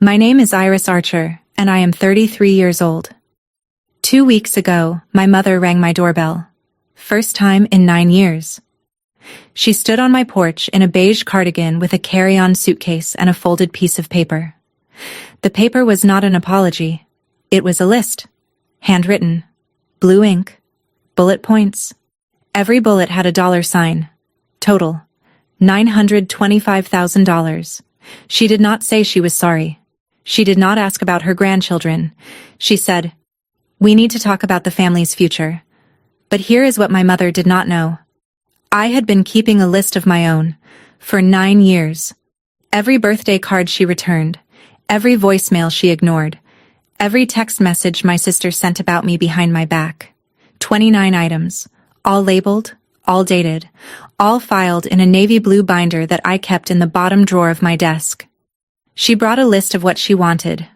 My name is Iris Archer, and I am 33 years old. 2 weeks ago, my mother rang my doorbell. First time in 9 years. She stood on my porch in a beige cardigan with a carry-on suitcase and a folded piece of paper. The paper was not an apology. It was a list. Handwritten. Blue ink. Bullet points. Every bullet had a dollar sign. Total. $925,000. She did not say she was sorry. She did not ask about her grandchildren. She said, "We need to talk about the family's future." But here is what my mother did not know. I had been keeping a list of my own for 9 years. Every birthday card she returned, every voicemail she ignored, every text message my sister sent about me behind my back. 29 items, all labeled, all dated, all filed in a navy blue binder that I kept in the bottom drawer of my desk. She brought a list of what she wanted.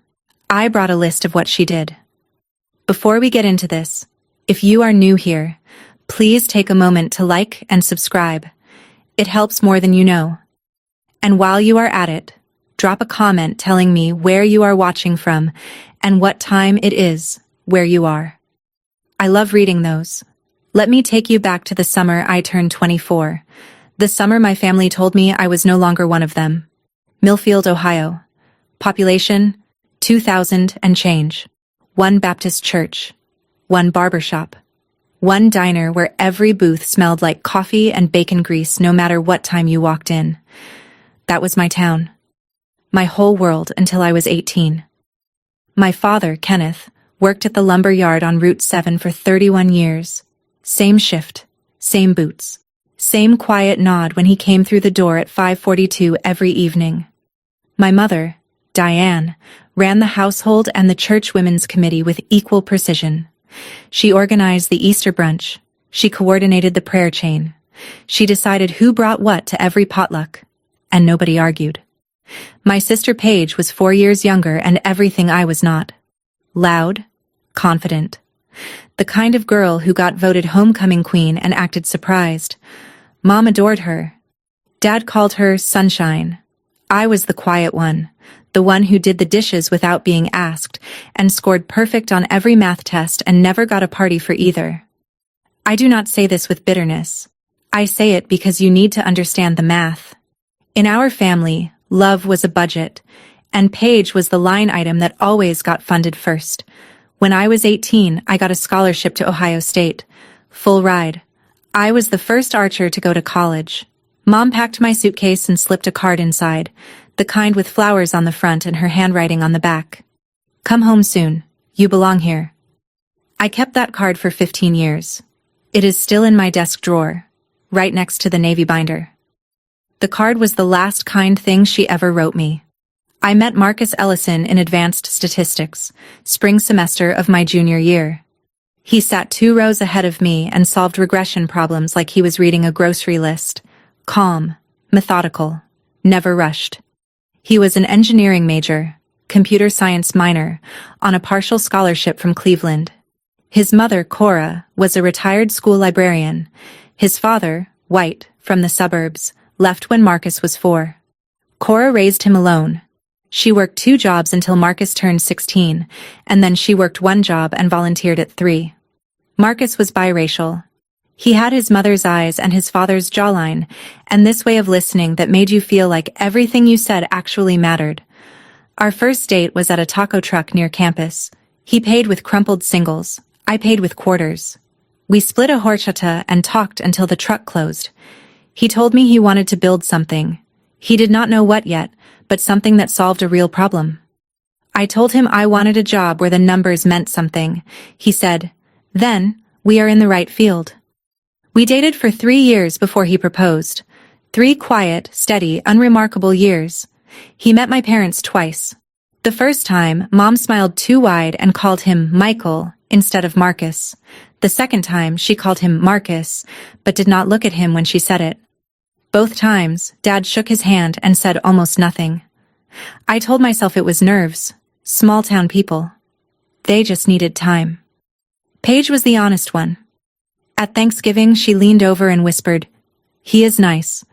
I brought a list of what she did. Before we get into this, if you are new here, please take a moment to like and subscribe. It helps more than you know. And while you are at it, drop a comment telling me where you are watching from and what time it is where you are. I love reading those. Let me take you back to the summer I turned 24. The summer my family told me I was no longer one of them. Millfield, Ohio. Population, 2,000 and change. 1 Baptist church. 1 barbershop. 1 diner where every booth smelled like coffee and bacon grease no matter what time you walked in. That was my town. My whole world until I was 18. My father, Kenneth, worked at the lumber yard on Route 7 for 31 years. Same shift, same boots, same quiet nod when he came through the door at 5:42 every evening. My mother, Diane, ran the household and the church women's committee with equal precision. She organized the Easter brunch. She coordinated the prayer chain. She decided who brought what to every potluck, and nobody argued. My sister Paige was 4 years younger and everything I was not. Loud, confident. The kind of girl who got voted homecoming queen and acted surprised. Mom adored her. Dad called her Sunshine. I was the quiet one, the one who did the dishes without being asked, and scored perfect on every math test and never got a party for either. I do not say this with bitterness. I say it because you need to understand the math. In our family, love was a budget, and Paige was the line item that always got funded first. When I was 18, I got a scholarship to Ohio State. Full ride. I was the first Archer to go to college. Mom packed my suitcase and slipped a card inside, the kind with flowers on the front and her handwriting on the back. "Come home soon. You belong here." I kept that card for 15 years. It is still in my desk drawer, right next to the navy binder. The card was the last kind thing she ever wrote me. I met Marcus Ellison in advanced statistics, spring semester of my junior year. He sat 2 rows ahead of me and solved regression problems like he was reading a grocery list. Calm, methodical, never rushed. He was an engineering major, computer science minor, on a partial scholarship from Cleveland. His mother, Cora, was a retired school librarian. His father, white, from the suburbs, left when Marcus was 4. Cora raised him alone. She worked 2 jobs until Marcus turned 16, and then she worked 1 job and volunteered at 3. Marcus was biracial. He had his mother's eyes and his father's jawline, and this way of listening that made you feel like everything you said actually mattered. Our first date was at a taco truck near campus. He paid with crumpled singles. I paid with quarters. We split a horchata and talked until the truck closed. He told me he wanted to build something. He did not know what yet, but something that solved a real problem. I told him I wanted a job where the numbers meant something. He said, "Then, we are in the right field." We dated for 3 years before he proposed. 3 quiet, steady, unremarkable years. He met my parents twice. The first time, Mom smiled too wide and called him Michael instead of Marcus. The second time, she called him Marcus, but did not look at him when she said it. Both times, Dad shook his hand and said almost nothing. I told myself it was nerves, small-town people. They just needed time. Paige was the honest one. At Thanksgiving, she leaned over and whispered, "He is nice,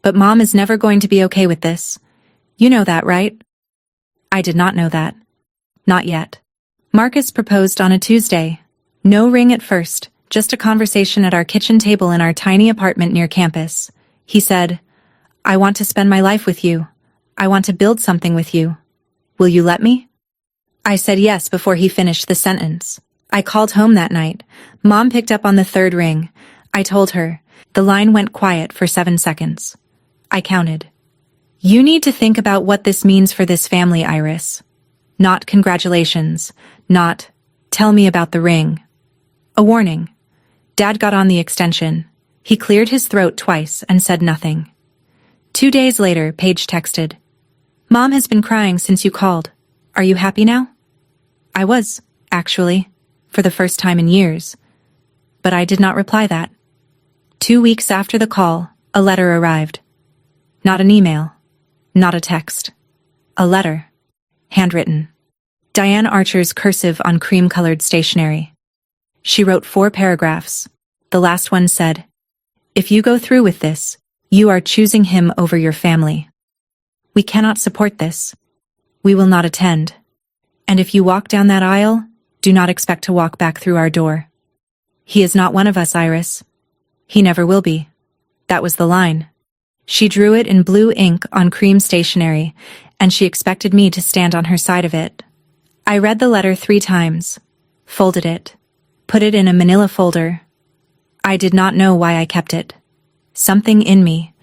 but Mom is never going to be okay with this. You know that, right?" I did not know that. Not yet. Marcus proposed on a Tuesday. No ring at first, just a conversation at our kitchen table in our tiny apartment near campus. He said, "I want to spend my life with you. I want to build something with you. Will you let me?" I said yes before he finished the sentence. I called home that night. Mom picked up on the third ring. I told her. The line went quiet for 7 seconds. I counted. "You need to think about what this means for this family, Iris. Not congratulations. Not, tell me about the ring. A warning." Dad got on the extension. He cleared his throat twice and said nothing. 2 days later, Paige texted, "Mom has been crying since you called. Are you happy now?" I was, actually, for the first time in years. But I did not reply that. 2 weeks after the call, a letter arrived. Not an email. Not a text. A letter. Handwritten. Diane Archer's cursive on cream-colored stationery. She wrote 4 paragraphs. The last one said, "If you go through with this, you are choosing him over your family. We cannot support this. We will not attend. And if you walk down that aisle, do not expect to walk back through our door. He is not one of us, Iris. He never will be." That was the line. She drew it in blue ink on cream stationery, and she expected me to stand on her side of it. I read the letter 3 times, folded it, put it in a manila folder. I did not know why I kept it. Something in me,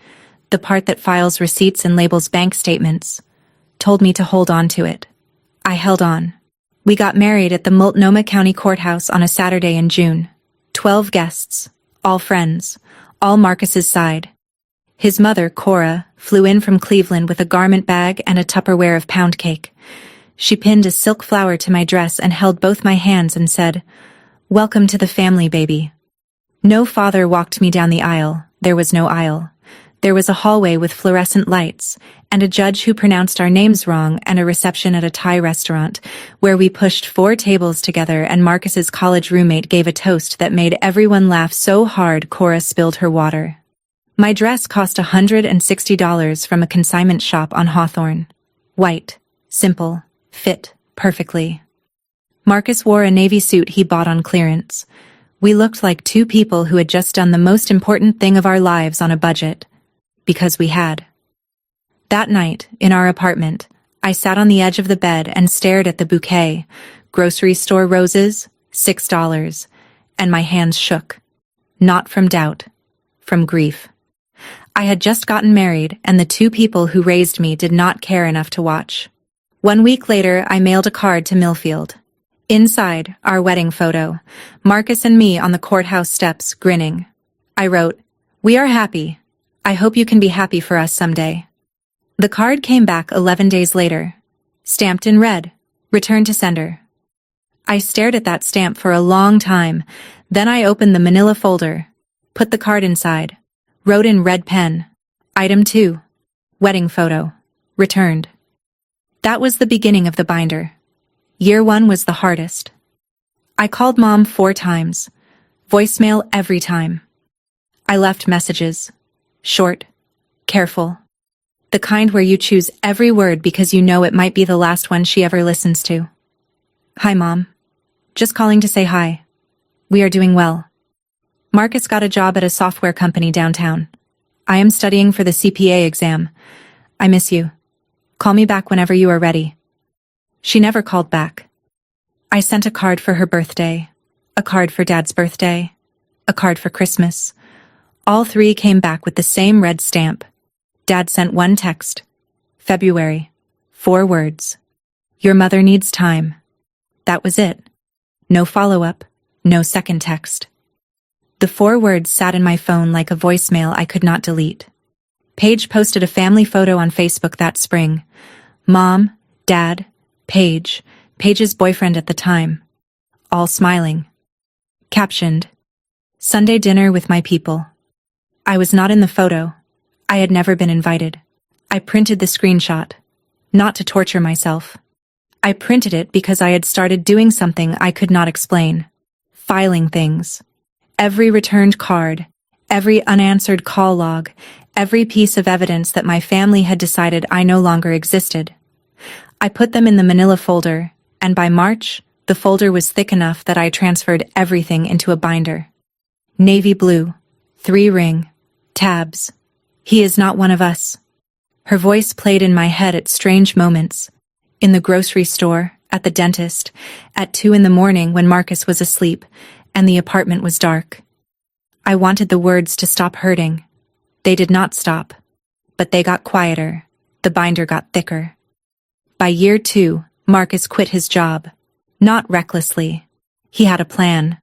the part that files receipts and labels bank statements, told me to hold on to it. I held on. We got married at the Multnomah County Courthouse on a Saturday in June. 12 guests, all friends, all Marcus's side. His mother, Cora, flew in from Cleveland with a garment bag and a Tupperware of pound cake. She pinned a silk flower to my dress and held both my hands and said, "Welcome to the family, baby." No father walked me down the aisle. There was no aisle. There was a hallway with fluorescent lights, and a judge who pronounced our names wrong, and a reception at a Thai restaurant, where we pushed 4 tables together and Marcus's college roommate gave a toast that made everyone laugh so hard Cora spilled her water. My dress cost $160 from a consignment shop on Hawthorne. White, simple, fit perfectly. Marcus wore a navy suit he bought on clearance. We looked like 2 people who had just done the most important thing of our lives on a budget. Because we had. That night, in our apartment, I sat on the edge of the bed and stared at the bouquet, grocery store roses, $6, and my hands shook. Not from doubt, from grief. I had just gotten married, and the 2 people who raised me did not care enough to watch. 1 week later, I mailed a card to Millfield. Inside, our wedding photo, Marcus and me on the courthouse steps, grinning. I wrote, "We are happy. I hope you can be happy for us someday." The card came back 11 days later, stamped in red, returned to sender. I stared at that stamp for a long time, then I opened the manila folder, put the card inside, wrote in red pen, "Item 2, wedding photo, returned." That was the beginning of the binder. Year 1 was the hardest. I called Mom 4 times, voicemail every time. I left messages, short, careful, the kind where you choose every word because you know it might be the last one she ever listens to. "Hi, Mom. Just calling to say hi. We are doing well. Marcus got a job at a software company downtown. I am studying for the CPA exam. I miss you. Call me back whenever you are ready." She never called back. I sent a card for her birthday, a card for Dad's birthday, a card for Christmas. All 3 came back with the same red stamp. Dad sent 1 text. February. 4 words. "Your mother needs time." That was it. No follow-up, no second text. The 4 words sat in my phone like a voicemail I could not delete. Paige posted a family photo on Facebook that spring. Mom, Dad, Paige, Paige's boyfriend at the time. All smiling. Captioned, "Sunday dinner with my people." I was not in the photo. I had never been invited. I printed the screenshot. Not to torture myself. I printed it because I had started doing something I could not explain. Filing things. Every returned card, every unanswered call log, every piece of evidence that my family had decided I no longer existed. I put them in the manila folder, and by March, the folder was thick enough that I transferred everything into a binder. Navy blue, 3-ring, tabs. He is not one of us. Her voice played in my head at strange moments. In the grocery store, at the dentist, at 2 a.m. when Marcus was asleep, and the apartment was dark. I wanted the words to stop hurting. They did not stop. But they got quieter. The binder got thicker. By year 2, Marcus quit his job. Not recklessly. He had a plan.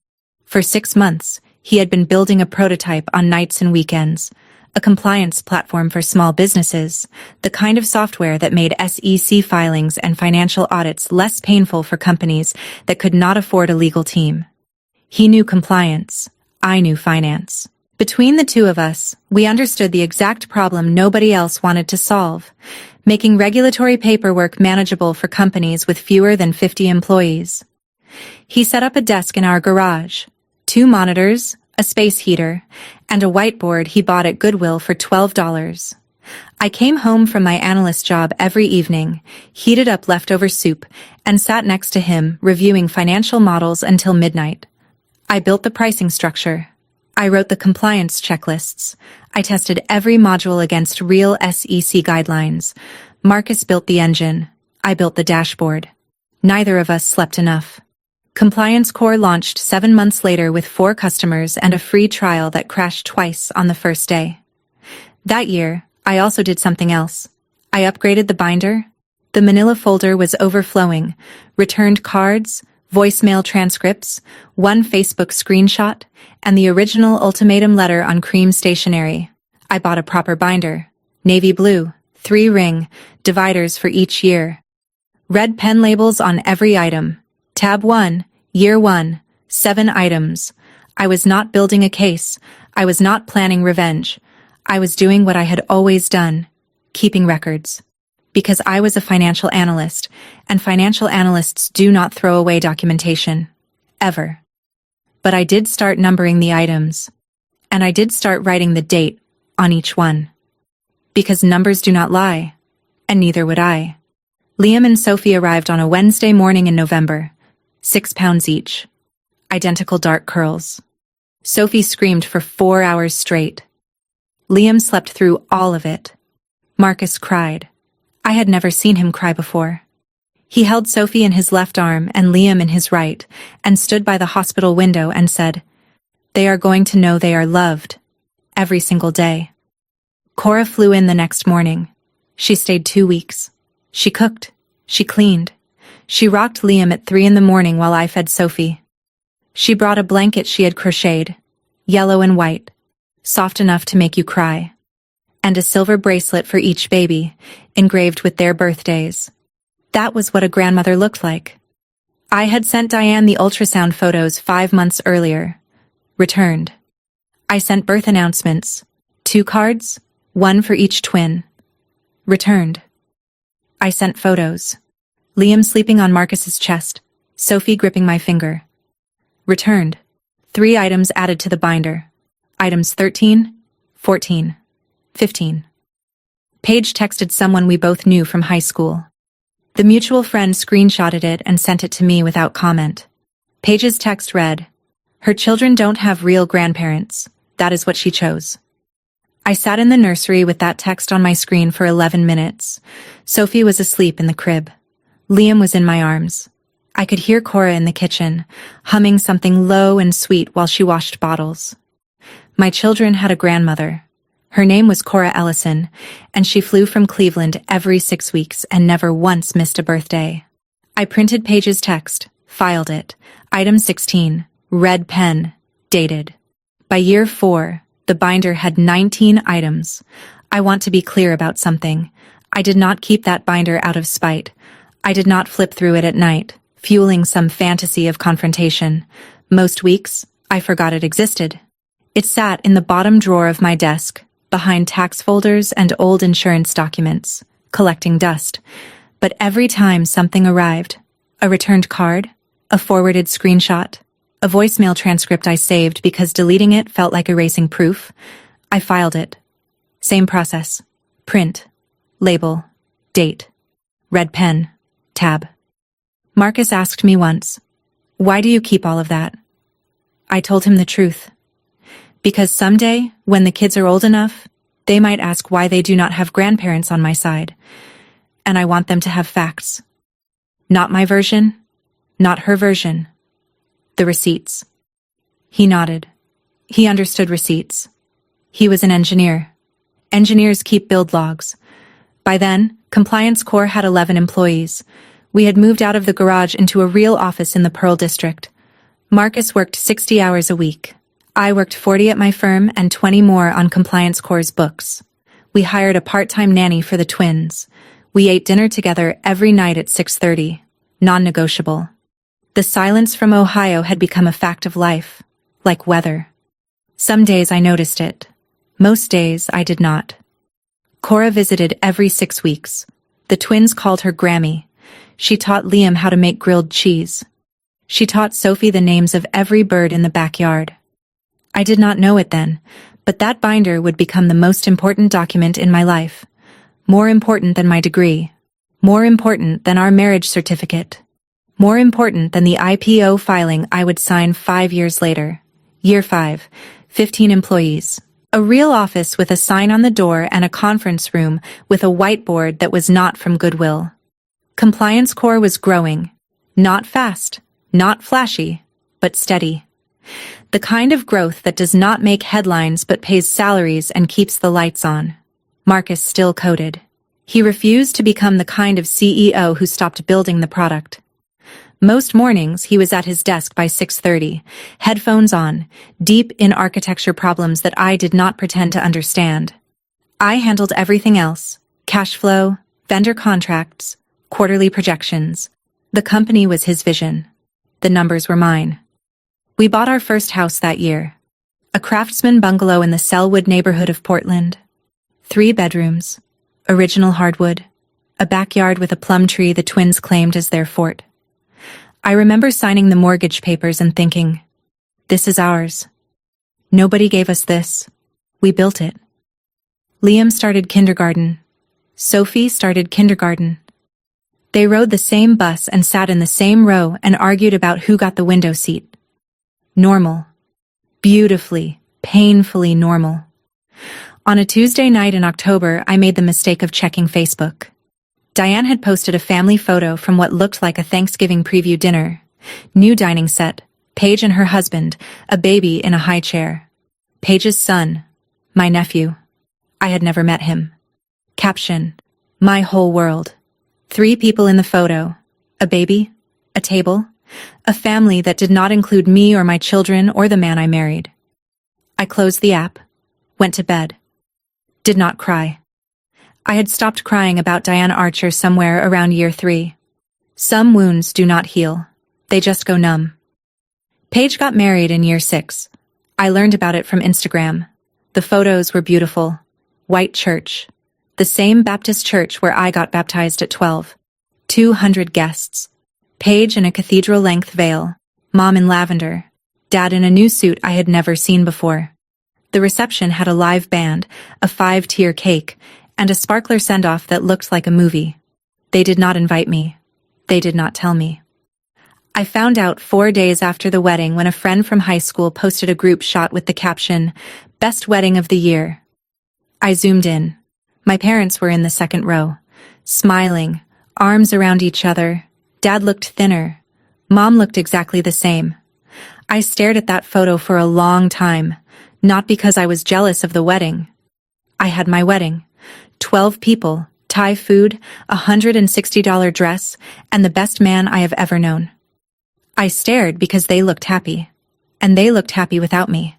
For 6 months, he had been building a prototype on nights and weekends, a compliance platform for small businesses, the kind of software that made SEC filings and financial audits less painful for companies that could not afford a legal team. He knew compliance. I knew finance. Between the two of us, we understood the exact problem nobody else wanted to solve, making regulatory paperwork manageable for companies with fewer than 50 employees. He set up a desk in our garage, 2 monitors, a space heater, and a whiteboard he bought at Goodwill for $12. I came home from my analyst job every evening, heated up leftover soup, and sat next to him reviewing financial models until midnight. I built the pricing structure. I wrote the compliance checklists. I tested every module against real SEC guidelines. Marcus built the engine. I built the dashboard. Neither of us slept enough. Compliance Core launched 7 months later with 4 customers and a free trial that crashed twice on the first day. That year, I also did something else. I upgraded the binder. The manila folder was overflowing. Returned cards, voicemail transcripts, 1 Facebook screenshot, and the original ultimatum letter on cream stationery. I bought a proper binder. Navy blue, 3-ring, dividers for each year. Red pen labels on every item. Tab 1, Year 1, 7 items. I was not building a case. I was not planning revenge. I was doing what I had always done, keeping records. Because I was a financial analyst, and financial analysts do not throw away documentation. Ever. But I did start numbering the items. And I did start writing the date on each one. Because numbers do not lie. And neither would I. Liam and Sophie arrived on a Wednesday morning in November. 6 pounds each. Identical dark curls. Sophie screamed for 4 hours straight. Liam slept through all of it. Marcus cried. I had never seen him cry before. He held Sophie in his left arm and Liam in his right, and stood by the hospital window and said, "They are going to know they are loved. Every single day." Cora flew in the next morning. She stayed 2 weeks. She cooked. She cleaned. She rocked Liam at 3 a.m. while I fed Sophie. She brought a blanket she had crocheted, yellow and white, soft enough to make you cry, and a silver bracelet for each baby, engraved with their birthdays. That was what a grandmother looked like. I had sent Diane the ultrasound photos 5 months earlier. Returned. I sent birth announcements, 2 cards, 1 for each twin. Returned. I sent photos. Liam sleeping on Marcus's chest, Sophie gripping my finger. Returned. 3 items added to the binder. Items 13, 14, 15. Paige texted someone we both knew from high school. The mutual friend screenshotted it and sent it to me without comment. Paige's text read, "Her children don't have real grandparents. That is what she chose." I sat in the nursery with that text on my screen for 11 minutes. Sophie was asleep in the crib. Liam was in my arms. I could hear Cora in the kitchen, humming something low and sweet while she washed bottles. My children had a grandmother. Her name was Cora Ellison, and she flew from Cleveland every 6 weeks and never once missed a birthday. I printed Paige's text, filed it. Item 16, red pen, dated. By year 4, the binder had 19 items. I want to be clear about something. I did not keep that binder out of spite. I did not flip through it at night, fueling some fantasy of confrontation. Most weeks, I forgot it existed. It sat in the bottom drawer of my desk, behind tax folders and old insurance documents, collecting dust. But every time something arrived, a returned card, a forwarded screenshot, a voicemail transcript I saved because deleting it felt like erasing proof, I filed it. Same process. Print. Label. Date. Red pen. Tab. Marcus asked me once, "Why do you keep all of that?" I told him the truth. Because someday, when the kids are old enough, they might ask why they do not have grandparents on my side, and I want them to have facts. Not my version, not her version. The receipts. He nodded. He understood receipts. He was an engineer. Engineers keep build logs. By then, Compliance Corps had 11 employees. We had moved out of the garage into a real office in the Pearl District. Marcus worked 60 hours a week. I worked 40 at my firm and 20 more on Compliance Corps' books. We hired a part-time nanny for the twins. We ate dinner together every night at 6:30. Non-negotiable. The silence from Ohio had become a fact of life, like weather. Some days I noticed it. Most days I did not. Cora visited every 6 weeks. The twins called her Grammy. She taught Liam how to make grilled cheese. She taught Sophie the names of every bird in the backyard. I did not know it then, but that binder would become the most important document in my life. More important than my degree. More important than our marriage certificate. More important than the IPO filing I would sign 5 years later. Year 5, 15 employees. A real office with a sign on the door and a conference room with a whiteboard that was not from Goodwill. Compliance Corps was growing. Not fast, not flashy, but steady. The kind of growth that does not make headlines but pays salaries and keeps the lights on. Marcus still coded. He refused to become the kind of CEO who stopped building the product. Most mornings he was at his desk by 6:30, headphones on, deep in architecture problems that I did not pretend to understand. I handled everything else: cash flow, vendor contracts, quarterly projections. The company was his vision. The numbers were mine. We bought our first house that year. A craftsman bungalow in the Selwood neighborhood of Portland. 3 bedrooms, original hardwood, a backyard with a plum tree the twins claimed as their fort. I remember signing the mortgage papers and thinking, this is ours. Nobody gave us this. We built it. Liam started kindergarten. Sophie started kindergarten. They rode the same bus and sat in the same row and argued about who got the window seat. Normal. Beautifully, painfully normal. On a Tuesday night in October, I made the mistake of checking Facebook. Diane had posted a family photo from what looked like a Thanksgiving preview dinner. New dining set, Paige and her husband, a baby in a high chair. Paige's son, my nephew. I had never met him. Caption, my whole world. 3 people in the photo, a baby, a table, a family that did not include me or my children or the man I married. I closed the app, went to bed. Did not cry. I had stopped crying about Diane Archer somewhere around year 3. Some wounds do not heal. They just go numb. Paige got married in year 6. I learned about it from Instagram. The photos were beautiful. White church. The same Baptist church where I got baptized at 12. 200 guests. Paige in a cathedral-length veil. Mom in lavender. Dad in a new suit I had never seen before. The reception had a live band, a 5-tier cake, and a sparkler send-off that looked like a movie. They did not invite me. They did not tell me. I found out 4 days after the wedding when a friend from high school posted a group shot with the caption, "Best wedding of the year." I zoomed in. My parents were in the second row, smiling, arms around each other. Dad looked thinner. Mom looked exactly the same. I stared at that photo for a long time, not because I was jealous of the wedding. I had my wedding. 12 people, Thai food, a $160 dress, and the best man I have ever known. I stared because they looked happy. And they looked happy without me.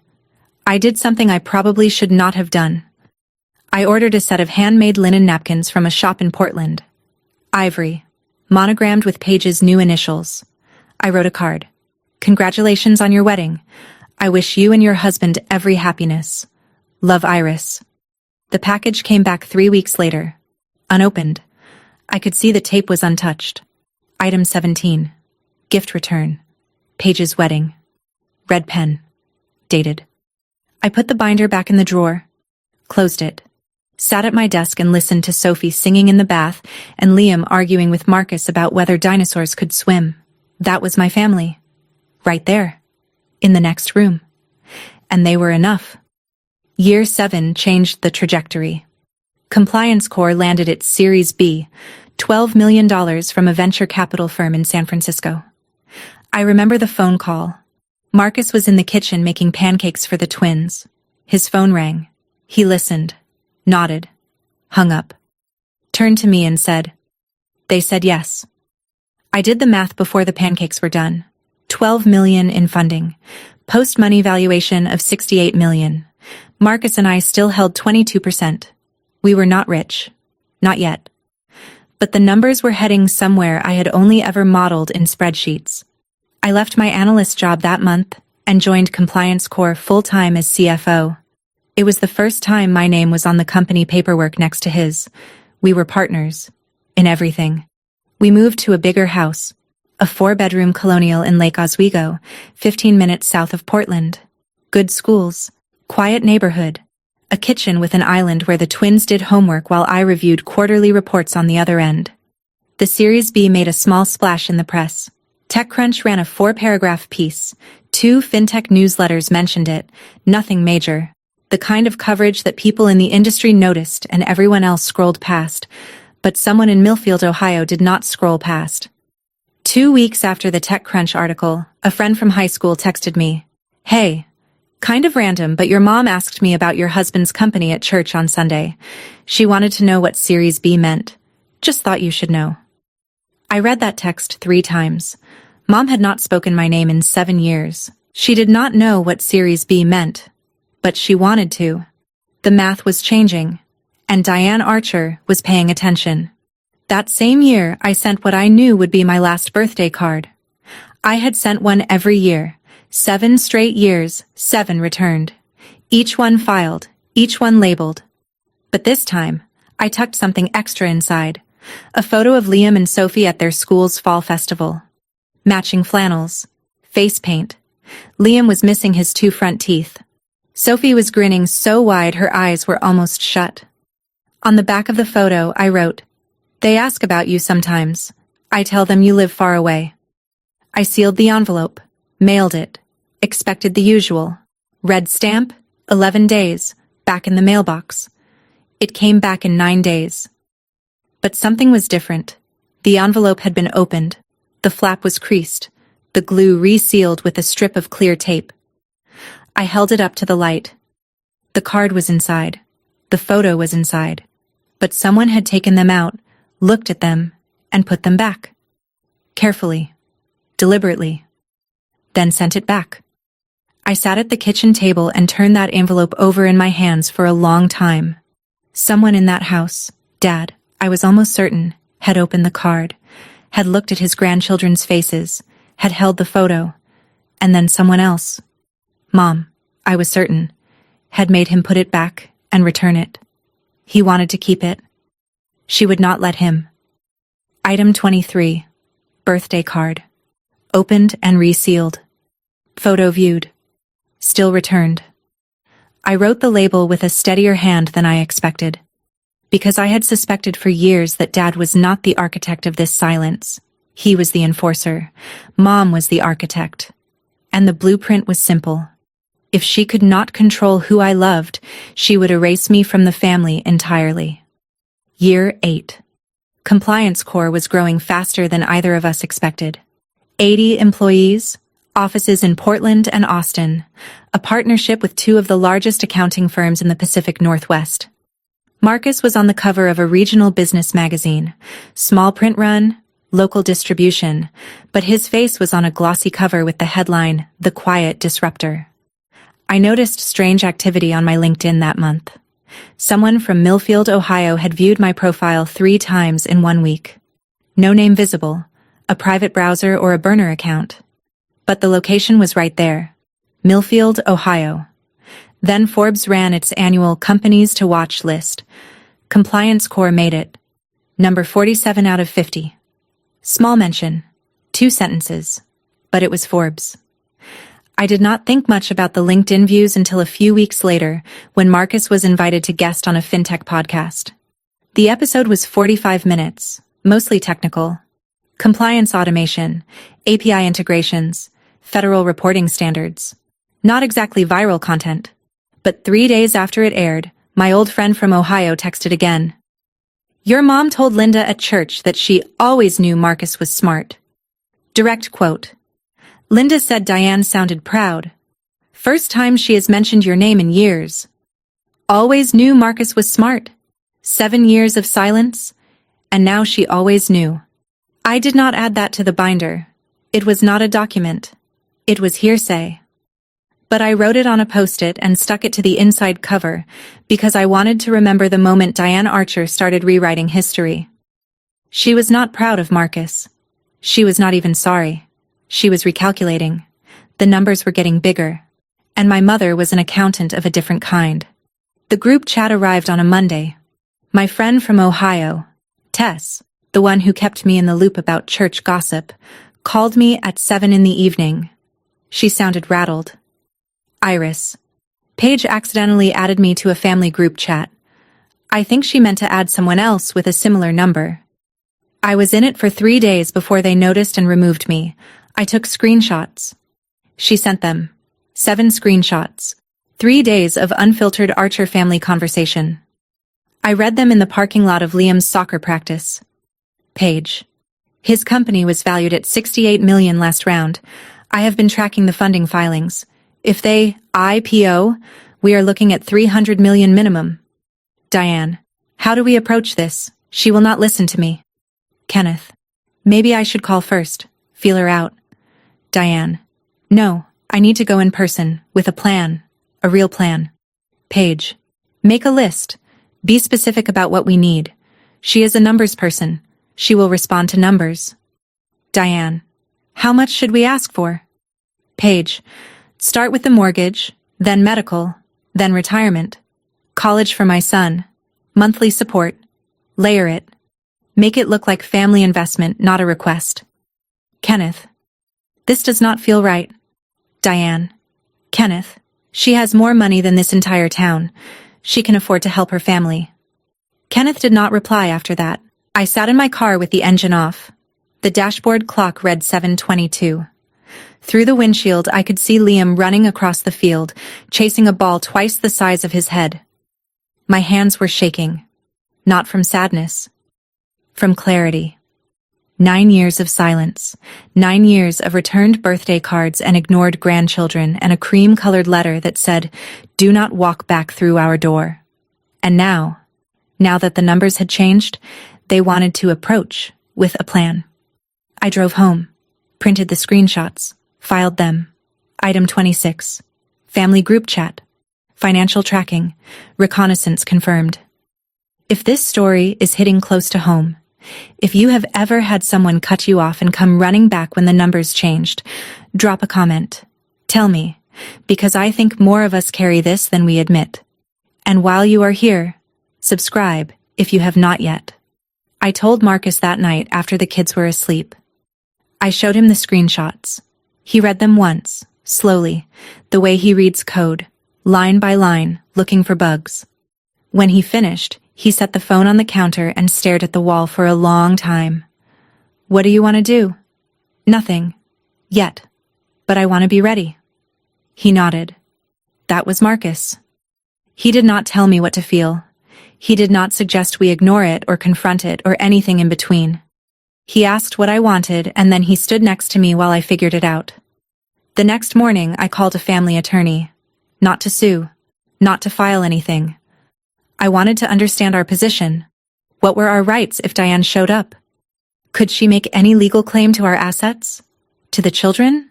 I did something I probably should not have done. I ordered a set of handmade linen napkins from a shop in Portland. Ivory, monogrammed with Paige's new initials. I wrote a card. "Congratulations on your wedding. I wish you and your husband every happiness. Love, Iris." The package came back 3 weeks later. Unopened. I could see the tape was untouched. Item 17. Gift return. Paige's wedding. Red pen. Dated. I put the binder back in the drawer. Closed it. Sat at my desk and listened to Sophie singing in the bath and Liam arguing with Marcus about whether dinosaurs could swim. That was my family. Right there. In the next room. And they were enough. Year 7 changed the trajectory. Compliance Corps landed its Series B, $12 million from a venture capital firm in San Francisco. I remember the phone call. Marcus was in the kitchen making pancakes for the twins. His phone rang. He listened, nodded, hung up, turned to me and said, "They said yes." I did the math before the pancakes were done. $12 million in funding. Post-money valuation of $68 million. Marcus and I still held 22%. We were not rich. Not yet. But the numbers were heading somewhere I had only ever modeled in spreadsheets. I left my analyst job that month and joined Compliance Corps full-time as CFO. It was the first time my name was on the company paperwork next to his. We were partners. In everything. We moved to a bigger house. A 4-bedroom colonial in Lake Oswego, 15 minutes south of Portland. Good schools. Quiet neighborhood. A kitchen with an island where the twins did homework while I reviewed quarterly reports on the other end. The Series B made a small splash in the press. TechCrunch ran a 4-paragraph piece. 2 fintech newsletters mentioned it. Nothing major. The kind of coverage that people in the industry noticed and everyone else scrolled past. But someone in Millfield, Ohio did not scroll past. 2 weeks after the TechCrunch article, a friend from high school texted me, "Hey, kind of random, but your mom asked me about your husband's company at church on Sunday. She wanted to know what Series B meant. Just thought you should know." I read that text 3 times. Mom had not spoken my name in 7 years. She did not know what Series B meant. But she wanted to. The math was changing. And Diane Archer was paying attention. That same year, I sent what I knew would be my last birthday card. I had sent one every year. 7 straight years, 7 returned. Each one filed, each one labeled. But this time, I tucked something extra inside. A photo of Liam and Sophie at their school's fall festival. Matching flannels. Face paint. Liam was missing his 2 front teeth. Sophie was grinning so wide her eyes were almost shut. On the back of the photo, I wrote, "They ask about you sometimes. I tell them you live far away." I sealed the envelope, mailed it, expected the usual. Red stamp, 11 days, back in the mailbox. It came back in 9 days. But something was different. The envelope had been opened. The flap was creased, the glue resealed with a strip of clear tape. I held it up to the light. The card was inside. The photo was inside. But someone had taken them out, looked at them, and put them back. Carefully. Deliberately. Then sent it back. I sat at the kitchen table and turned that envelope over in my hands for a long time. Someone in that house, Dad, I was almost certain, had opened the card, had looked at his grandchildren's faces, had held the photo, and then someone else, Mom, I was certain, had made him put it back and return it. He wanted to keep it. She would not let him. Item 23. Birthday card. Opened and resealed. Photo viewed. Still returned. I wrote the label with a steadier hand than I expected. Because I had suspected for years that Dad was not the architect of this silence. He was the enforcer. Mom was the architect. And the blueprint was simple. If she could not control who I loved, she would erase me from the family entirely. Year 8. Compliance Corps was growing faster than either of us expected. 80 employees, offices in Portland and Austin, a partnership with 2 of the largest accounting firms in the Pacific Northwest. Marcus was on the cover of a regional business magazine, small print run, local distribution, but his face was on a glossy cover with the headline, "The Quiet Disruptor." I noticed strange activity on my LinkedIn that month. Someone from Millfield, Ohio had viewed my profile 3 times in 1 week. No name visible, a private browser or a burner account. But the location was right there. Millfield, Ohio. Then Forbes ran its annual Companies to Watch list. Compliance Corps made it. Number 47 out of 50. Small mention. 2 sentences. But it was Forbes. I did not think much about the LinkedIn views until a few weeks later, when Marcus was invited to guest on a fintech podcast. The episode was 45 minutes, mostly technical. Compliance automation, API integrations, federal reporting standards. Not exactly viral content. But 3 days after it aired, my old friend from Ohio texted again. "Your mom told Linda at church that she always knew Marcus was smart." Direct quote. Linda said Diane sounded proud. "First time she has mentioned your name in years. Always knew Marcus was smart. 7 years of silence, and now she always knew." I did not add that to the binder. It was not a document. It was hearsay. But I wrote it on a post-it and stuck it to the inside cover because I wanted to remember the moment Diane Archer started rewriting history. She was not proud of Marcus. She was not even sorry. She was recalculating. The numbers were getting bigger. And my mother was an accountant of a different kind. The group chat arrived on a Monday. My friend from Ohio, Tess, the one who kept me in the loop about church gossip, called me at 7 in the evening. She sounded rattled. Iris. Paige accidentally added me to a family group chat. I think she meant to add someone else with a similar number. I was in it for 3 days before they noticed and removed me. I took screenshots. She sent them. 7 screenshots. 3 days of unfiltered Archer family conversation. I read them in the parking lot of Liam's soccer practice. Paige. His company was valued at $68 million last round. I have been tracking the funding filings. If they IPO, we are looking at $300 million minimum. Diane. How do we approach this? She will not listen to me. Kenneth. Maybe I should call first. Feel her out. Diane. No, I need to go in person, with a plan. A real plan. Paige. Make a list. Be specific about what we need. She is a numbers person. She will respond to numbers. Diane. How much should we ask for? Paige. Start with the mortgage, then medical, then retirement. College for my son. Monthly support. Layer it. Make it look like family investment, not a request. Kenneth. This does not feel right. Diane. Kenneth. She has more money than this entire town. She can afford to help her family. Kenneth did not reply after that. I sat in my car with the engine off. The dashboard clock read 7:22. Through the windshield, I could see Liam running across the field, chasing a ball twice the size of his head. My hands were shaking. Not from sadness. From clarity. 9 years of silence. 9 years of returned birthday cards and ignored grandchildren and a cream-colored letter that said, "Do not walk back through our door." And now that the numbers had changed, they wanted to approach with a plan. I drove home, printed the screenshots, filed them. Item 26. Family group chat. Financial tracking. Reconnaissance confirmed. If this story is hitting close to home, if you have ever had someone cut you off and come running back when the numbers changed, drop a comment. Tell me, because I think more of us carry this than we admit. And while you are here, subscribe if you have not yet. I told Marcus that night after the kids were asleep. I showed him the screenshots. He read them once, slowly, the way he reads code, line by line, looking for bugs. When he finished, he set the phone on the counter and stared at the wall for a long time. What do you want to do? Nothing. Yet. But I want to be ready. He nodded. That was Marcus. He did not tell me what to feel. He did not suggest we ignore it or confront it or anything in between. He asked what I wanted, and then he stood next to me while I figured it out. The next morning, I called a family attorney. Not to sue. Not to file anything. I wanted to understand our position. What were our rights if Diane showed up? Could she make any legal claim to our assets? To the children?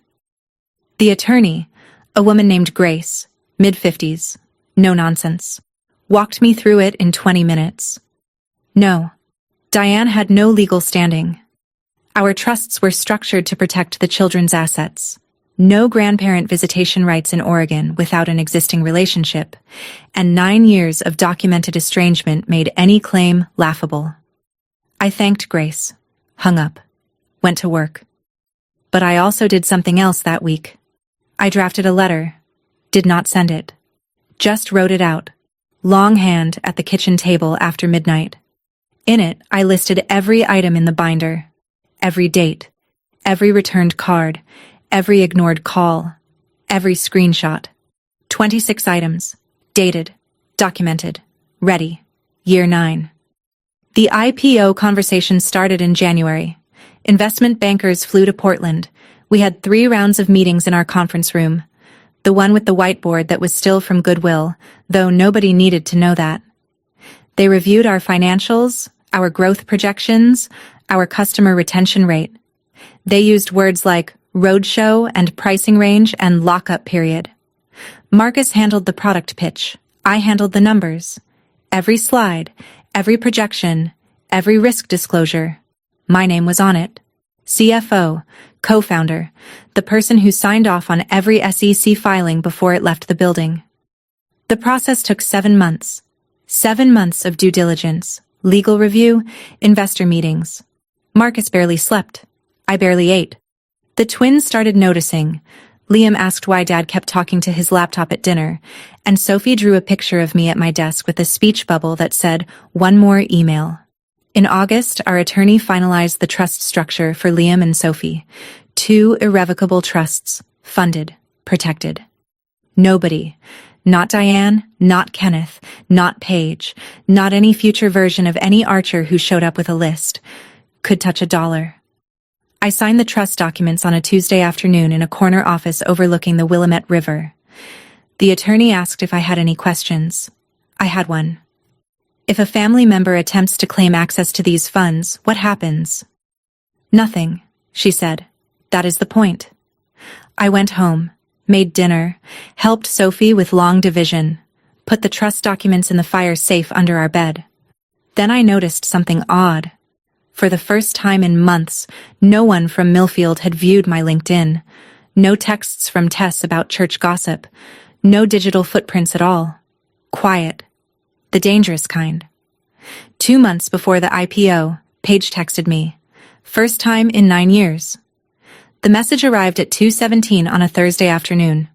The attorney, a woman named Grace, mid-50s, no nonsense, walked me through it in 20 minutes. No, Diane had no legal standing. Our trusts were structured to protect the children's assets. No grandparent visitation rights in Oregon without an existing relationship, and 9 years of documented estrangement made any claim laughable. I thanked Grace, hung up, went to work. But I also did something else that week. I drafted a letter. Did not send it. Just wrote it out. Longhand at the kitchen table after midnight. In it, I listed every item in the binder. Every date. Every returned card. Every ignored call. Every screenshot. 26 items. Dated. Documented. Ready. Year 9. The IPO conversation started in January. Investment bankers flew to Portland. We had 3 rounds of meetings in our conference room. The one with the whiteboard that was still from Goodwill, though nobody needed to know that. They reviewed our financials, our growth projections, our customer retention rate. They used words like roadshow and pricing range and lockup period. Marcus handled the product pitch. I handled the numbers. Every slide, every projection, every risk disclosure. My name was on it. CFO, co-founder, the person who signed off on every SEC filing before it left the building. The process took 7 months. 7 months of due diligence, legal review, investor meetings. Marcus barely slept. I barely ate. The twins started noticing. Liam asked why Dad kept talking to his laptop at dinner, and Sophie drew a picture of me at my desk with a speech bubble that said, "One more email." In August, our attorney finalized the trust structure for Liam and Sophie. 2 irrevocable trusts, funded, protected. Nobody, not Diane, not Kenneth, not Paige, not any future version of any Archer who showed up with a list, could touch $1. I signed the trust documents on a Tuesday afternoon in a corner office overlooking the Willamette River. The attorney asked if I had any questions. I had one. If a family member attempts to claim access to these funds, what happens? Nothing, she said. That is the point. I went home, made dinner, helped Sophie with long division, put the trust documents in the fire safe under our bed. Then I noticed something odd. For the first time in months, no one from Millfield had viewed my LinkedIn. No texts from Tess about church gossip. No digital footprints at all. Quiet. The dangerous kind. 2 months before the IPO, Paige texted me. First time in 9 years. The message arrived at 2:17 on a Thursday afternoon.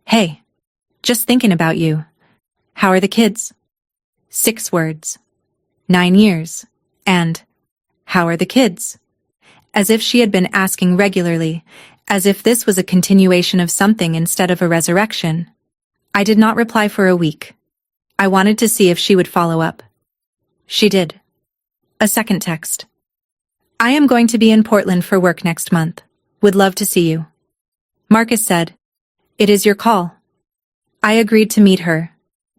Hey, just thinking about you. How are the kids? 6 words. 9 years. And, how are the kids? As if she had been asking regularly, as if this was a continuation of something instead of a resurrection. I did not reply for a week. I wanted to see if she would follow up. She did. A second text. I am going to be in Portland for work next month. Would love to see you. Marcus said, "It is your call." I agreed to meet her.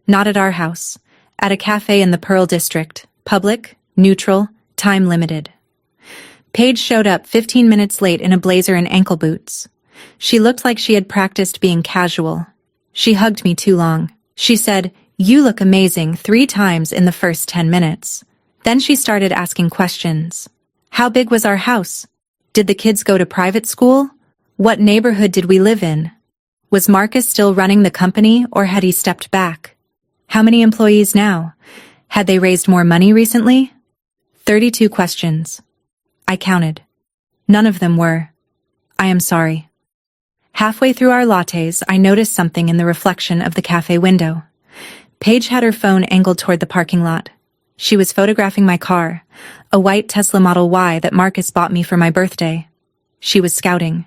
Not at our house. At a cafe in the Pearl District. Public, neutral, time limited. Paige showed up 15 minutes late in a blazer and ankle boots. She looked like she had practiced being casual. She hugged me too long. She said, "You look amazing," 3 times in the first 10 minutes. Then she started asking questions. How big was our house? Did the kids go to private school? What neighborhood did we live in? Was Marcus still running the company, or had he stepped back? How many employees now? Had they raised more money recently? 32 questions. I counted. None of them were, "I am sorry." Halfway through our lattes, I noticed something in the reflection of the cafe window. Paige had her phone angled toward the parking lot. She was photographing my car, a white Tesla Model Y that Marcus bought me for my birthday. She was scouting,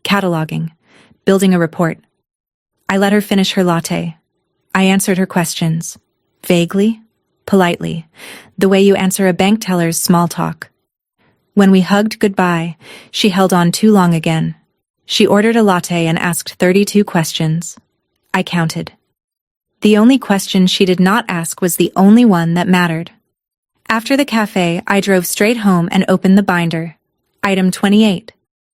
cataloging, building a report. I let her finish her latte. I answered her questions. Vaguely, politely, the way you answer a bank teller's small talk. When we hugged goodbye, she held on too long again. She ordered a latte and asked 32 questions. I counted. The only question she did not ask was the only one that mattered. After the cafe, I drove straight home and opened the binder. Item 28.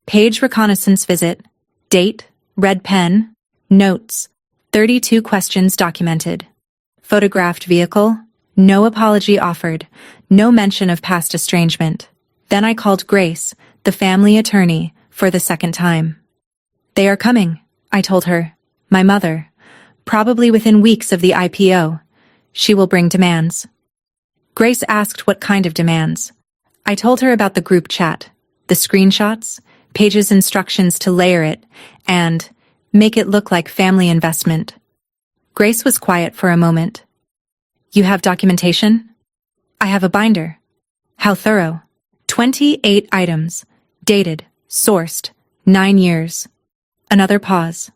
Page reconnaissance visit. Date, red pen, notes, 32 questions documented. Photographed vehicle, no apology offered, no mention of past estrangement. Then I called Grace, the family attorney, for the second time. They are coming, I told her. My mother. Probably within weeks of the IPO. She will bring demands. Grace asked what kind of demands. I told her about the group chat, the screenshots, Paige's instructions to layer it, and Make it look like family investment. Grace was quiet for a moment. You have documentation? I have a binder. How thorough? 28 items. Dated. Sourced. 9 years. Another pause.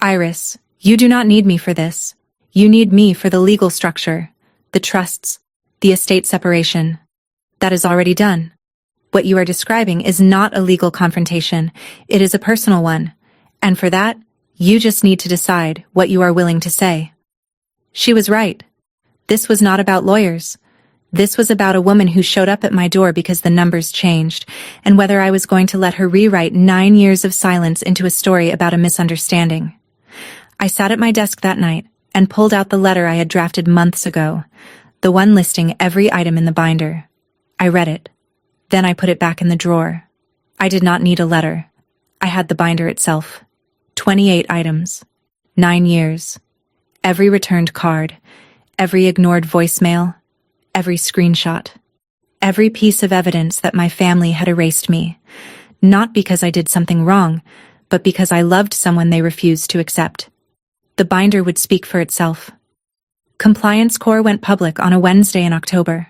Iris, you do not need me for this. You need me for the legal structure, the trusts, the estate separation. That is already done. What you are describing is not a legal confrontation. It is a personal one. And for that, you just need to decide what you are willing to say. She was right. This was not about lawyers. This was about a woman who showed up at my door because the numbers changed, and whether I was going to let her rewrite 9 years of silence into a story about a misunderstanding. I sat at my desk that night and pulled out the letter I had drafted months ago, the one listing every item in the binder. I read it. Then I put it back in the drawer. I did not need a letter. I had the binder itself. 28 items. 9 years. Every returned card. Every ignored voicemail. Every screenshot. Every piece of evidence that my family had erased me. Not because I did something wrong, but because I loved someone they refused to accept. The binder would speak for itself. Compliance Corps went public on a Wednesday in October.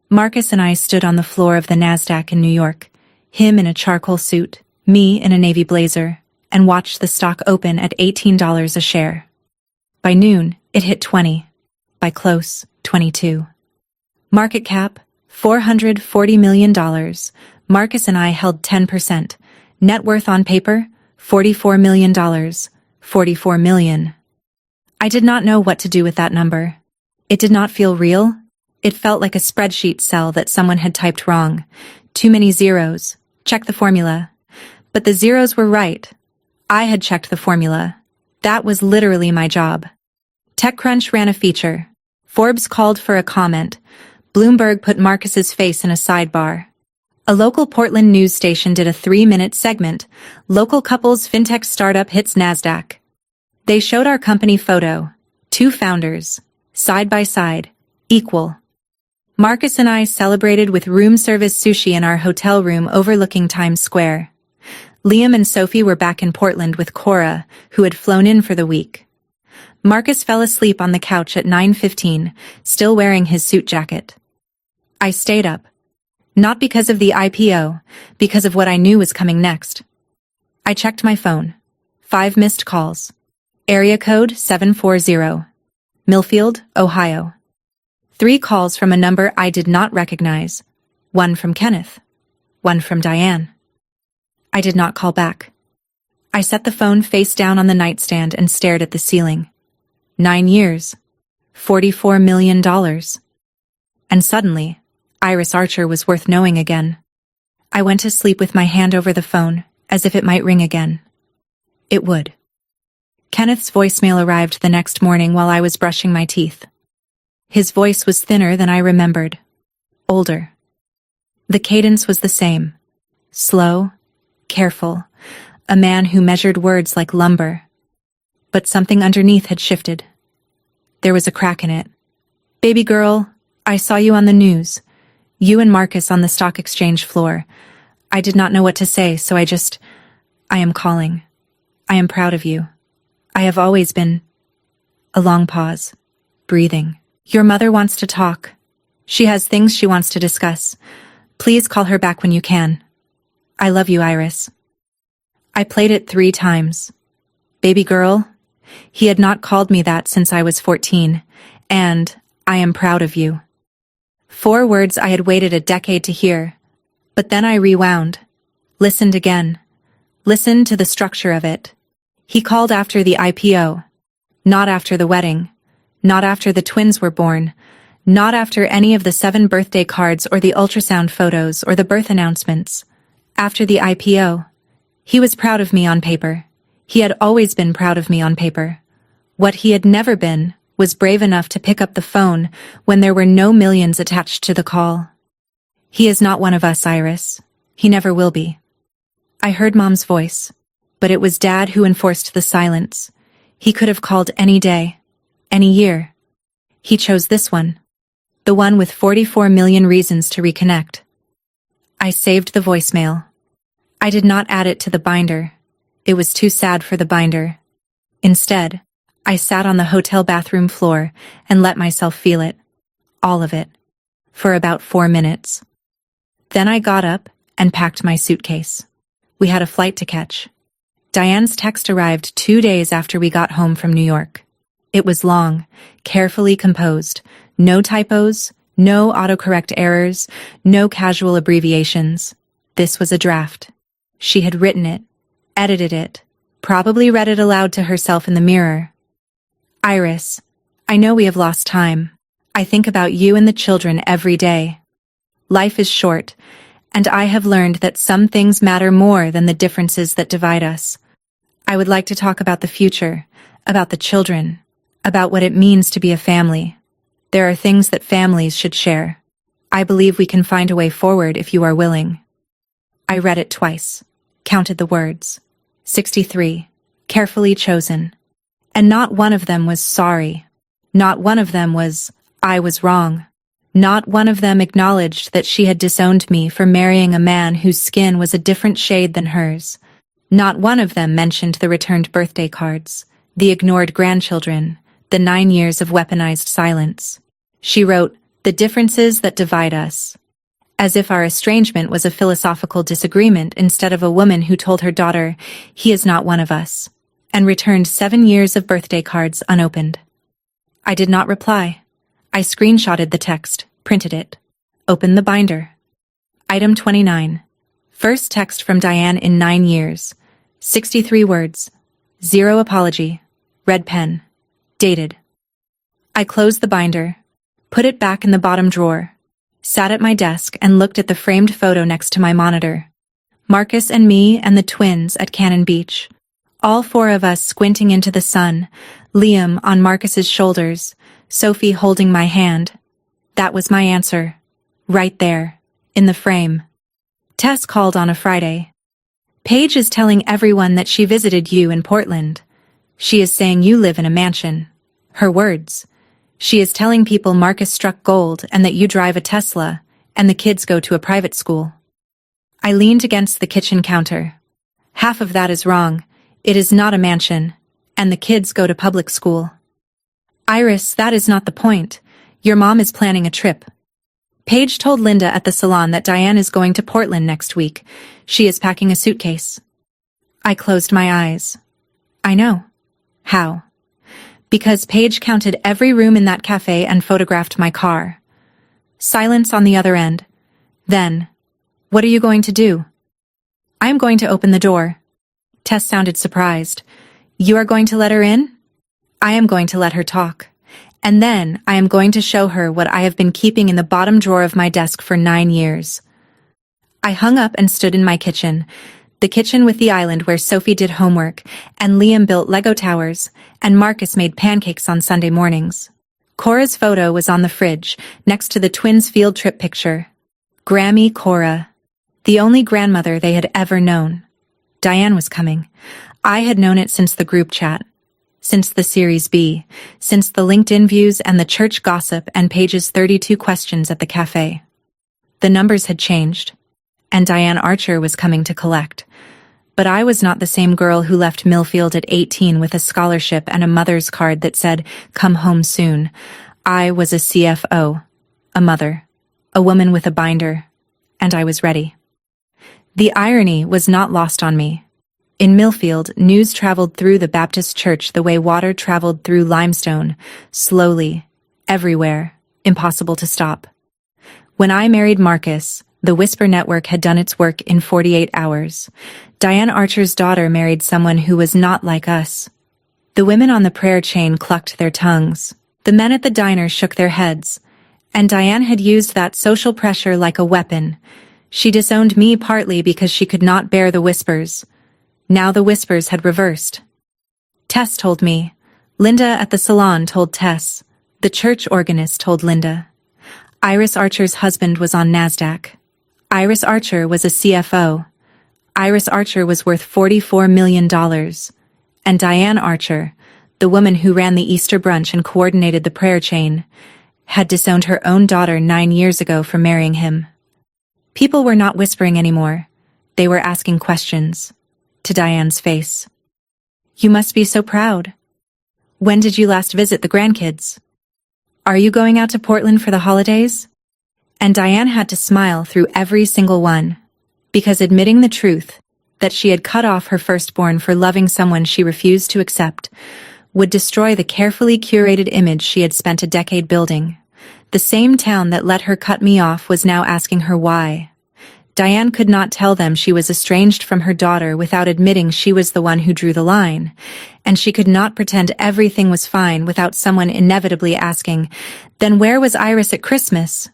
Marcus and I stood on the floor of the NASDAQ in New York, him in a charcoal suit, me in a navy blazer, and watched the stock open at $18 a share. By noon, it hit 20. By close, 22. Market cap, $440 million. Marcus and I held 10%. Net worth on paper, $44 million. $44 million. I did not know what to do with that number. It did not feel real. It felt like a spreadsheet cell that someone had typed wrong. Too many zeros. Check the formula. But the zeros were right. I had checked the formula. That was literally my job. TechCrunch ran a feature. Forbes called for a comment. Bloomberg put Marcus's face in a sidebar. A local Portland news station did a 3-minute segment. Local couples fintech startup hits NASDAQ. They showed our company photo. 2 founders. Side by side. Equal. Marcus and I celebrated with room service sushi in our hotel room overlooking Times Square. Liam and Sophie were back in Portland with Cora, who had flown in for the week. Marcus fell asleep on the couch at 9:15, still wearing his suit jacket. I stayed up. Not because of the IPO, because of what I knew was coming next. I checked my phone. 5 missed calls. Area code 740. Millfield, Ohio. 3 calls from a number I did not recognize. 1 from Kenneth. 1 from Diane. I did not call back. I set the phone face down on the nightstand and stared at the ceiling. 9 years. $44 million. And suddenly, Iris Archer was worth knowing again. I went to sleep with my hand over the phone, as if it might ring again. It would. Kenneth's voicemail arrived the next morning while I was brushing my teeth. His voice was thinner than I remembered. Older. The cadence was the same. Slow, careful, a man who measured words like lumber. But something underneath had shifted. There was a crack in it. Baby girl, I saw you on the news. You and Marcus on the stock exchange floor. I did not know what to say, so I am calling. I am proud of you. I have always been. A long pause. Breathing. Your mother wants to talk. She has things she wants to discuss. Please call her back when you can. I love you, Iris. I played it 3 times. Baby girl. He had not called me that since I was 14. And, I am proud of you. 4 words I had waited a decade to hear. But then I rewound. Listened again. Listened to the structure of it. He called after the IPO. Not after the wedding. Not after the twins were born. Not after any of the 7 birthday cards or the ultrasound photos or the birth announcements. After the IPO. He was proud of me on paper. He had always been proud of me on paper. What he had never been was brave enough to pick up the phone when there were no millions attached to the call. He is not one of us, Iris. He never will be. I heard Mom's voice, but it was Dad who enforced the silence. He could have called any day, any year. He chose this one, the one with 44 million reasons to reconnect. I saved the voicemail. I did not add it to the binder. It was too sad for the binder. Instead, I sat on the hotel bathroom floor and let myself feel it. All of it. For about 4 minutes. Then I got up and packed my suitcase. We had a flight to catch. Diane's text arrived 2 days after we got home from New York. It was long, carefully composed, no typos, no autocorrect errors, no casual abbreviations. This was a draft. She had written it, edited it, probably read it aloud to herself in the mirror. Iris, I know we have lost time. I think about you and the children every day. Life is short, and I have learned that some things matter more than the differences that divide us. I would like to talk about the future, about the children, about what it means to be a family. There are things that families should share. I believe we can find a way forward if you are willing. I read it twice, counted the words. 63, carefully chosen. And not one of them was sorry. Not one of them was, I was wrong. Not one of them acknowledged that she had disowned me for marrying a man whose skin was a different shade than hers. Not one of them mentioned the returned birthday cards, the ignored grandchildren, the 9 years of weaponized silence. She wrote, the differences that divide us. As if our estrangement was a philosophical disagreement instead of a woman who told her daughter, he is not one of us, and returned 7 years of birthday cards unopened. I did not reply. I screenshotted the text, printed it, opened the binder. Item 29. First text from Diane in 9 years. 63 words. 0 apology. Red pen. Dated. I closed the binder, put it back in the bottom drawer, sat at my desk and looked at the framed photo next to my monitor. Marcus and me and the twins at Cannon Beach. All 4 of us squinting into the sun, Liam on Marcus's shoulders, Sophie holding my hand. That was my answer. Right there, in the frame. Tess called on a Friday. Paige is telling everyone that she visited you in Portland. She is saying you live in a mansion. Her words. She is telling people Marcus struck gold and that you drive a Tesla, and the kids go to a private school. I leaned against the kitchen counter. Half of that is wrong. It is not a mansion, and the kids go to public school. Iris, that is not the point. Your mom is planning a trip. Paige told Linda at the salon that Diane is going to Portland next week. She is packing a suitcase. I closed my eyes. I know. How? Because Paige counted every room in that cafe and photographed my car. Silence on the other end. Then, what are you going to do? I am going to open the door. Tess sounded surprised. You are going to let her in? I am going to let her talk. And then I am going to show her what I have been keeping in the bottom drawer of my desk for 9 years. I hung up and stood in my kitchen. The kitchen with the island where Sophie did homework, and Liam built Lego towers, and Marcus made pancakes on Sunday mornings. Cora's photo was on the fridge, next to the twins' field trip picture. Grammy Cora. The only grandmother they had ever known. Diane was coming. I had known it since the group chat. Since the Series B. Since the LinkedIn views and the church gossip and Paige's 32 questions at the cafe. The numbers had changed, and Diane Archer was coming to collect. But I was not the same girl who left Millfield at 18 with a scholarship and a mother's card that said, "Come home soon." I was a CFO, a mother, a woman with a binder, and I was ready. The irony was not lost on me. In Millfield, news traveled through the Baptist church the way water traveled through limestone, slowly, everywhere, impossible to stop. When I married Marcus, the Whisper Network had done its work in 48 hours. Diane Archer's daughter married someone who was not like us. The women on the prayer chain clucked their tongues. The men at the diner shook their heads. And Diane had used that social pressure like a weapon. She disowned me partly because she could not bear the whispers. Now the whispers had reversed. Tess told me. Linda at the salon told Tess. The church organist told Linda. Iris Archer's husband was on NASDAQ. Iris Archer was a CFO. Iris Archer was worth $44 million. And Diane Archer, the woman who ran the Easter brunch and coordinated the prayer chain, had disowned her own daughter 9 years ago for marrying him. People were not whispering anymore. They were asking questions. To Diane's face. You must be so proud. When did you last visit the grandkids? Are you going out to Portland for the holidays? And Diane had to smile through every single one, because admitting the truth, that she had cut off her firstborn for loving someone she refused to accept, would destroy the carefully curated image she had spent a decade building. The same town that let her cut me off was now asking her why. Diane could not tell them she was estranged from her daughter without admitting she was the one who drew the line, and she could not pretend everything was fine without someone inevitably asking, "Then where was Iris at Christmas?"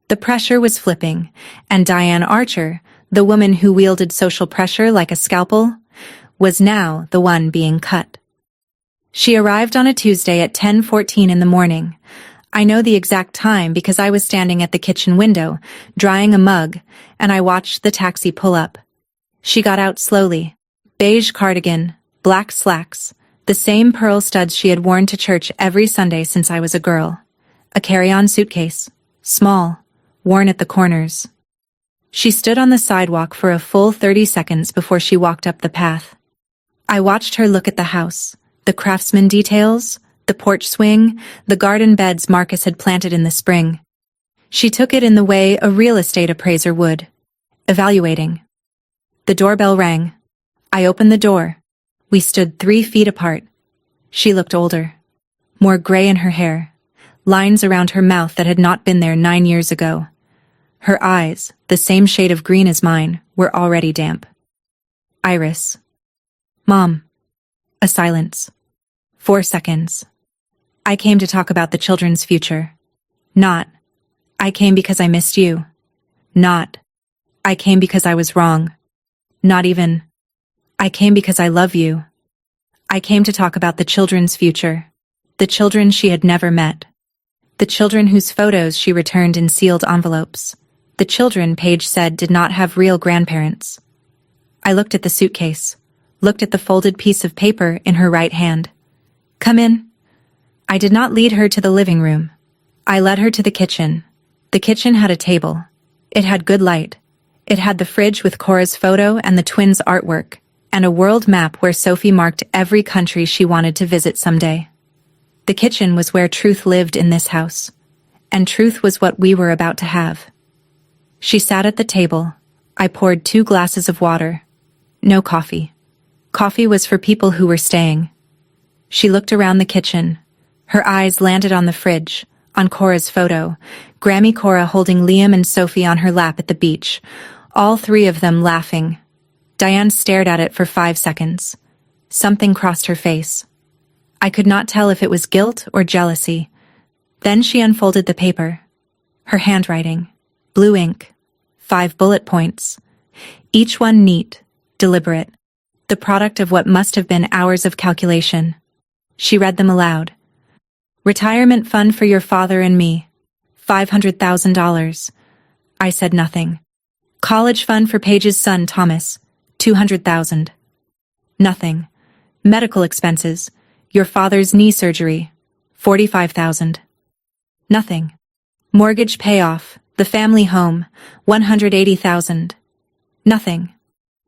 The pressure was flipping, and Diane Archer, the woman who wielded social pressure like a scalpel, was now the one being cut. She arrived on a Tuesday at 10:14 in the morning. I know the exact time because I was standing at the kitchen window, drying a mug, and I watched the taxi pull up. She got out slowly. Beige cardigan, black slacks, the same pearl studs she had worn to church every Sunday since I was a girl. A carry-on suitcase, small, worn at the corners. She stood on the sidewalk for a full 30 seconds before she walked up the path. I watched her look at the house, the craftsman details, the porch swing, the garden beds Marcus had planted in the spring. She took it in the way a real estate appraiser would, evaluating. The doorbell rang. I opened the door. We stood 3 feet apart. She looked older, more gray in her hair, lines around her mouth that had not been there 9 years ago. Her eyes, the same shade of green as mine, were already damp. Iris. Mom. A silence. 4 seconds. I came to talk about the children's future. Not, I came because I missed you. Not, I came because I was wrong. Not even, I came because I love you. I came to talk about the children's future. The children she had never met. The children whose photos she returned in sealed envelopes. The children, Paige said, did not have real grandparents. I looked at the suitcase, looked at the folded piece of paper in her right hand. Come in. I did not lead her to the living room. I led her to the kitchen. The kitchen had a table. It had good light. It had the fridge with Cora's photo and the twins' artwork, and a world map where Sophie marked every country she wanted to visit someday. The kitchen was where truth lived in this house, and truth was what we were about to have. She sat at the table. I poured 2 glasses of water. No coffee. Coffee was for people who were staying. She looked around the kitchen. Her eyes landed on the fridge, on Cora's photo, Grammy Cora holding Liam and Sophie on her lap at the beach, all 3 of them laughing. Diane stared at it for 5 seconds. Something crossed her face. I could not tell if it was guilt or jealousy. Then she unfolded the paper. Her handwriting, blue ink, 5 bullet points, each one neat, deliberate, the product of what must have been hours of calculation. She read them aloud. Retirement fund for your father and me, $500,000. I said nothing. College fund for Paige's son, Thomas, $200,000. Nothing. Medical expenses, your father's knee surgery, $45,000. Nothing. Mortgage payoff, the family home, $180,000. Nothing.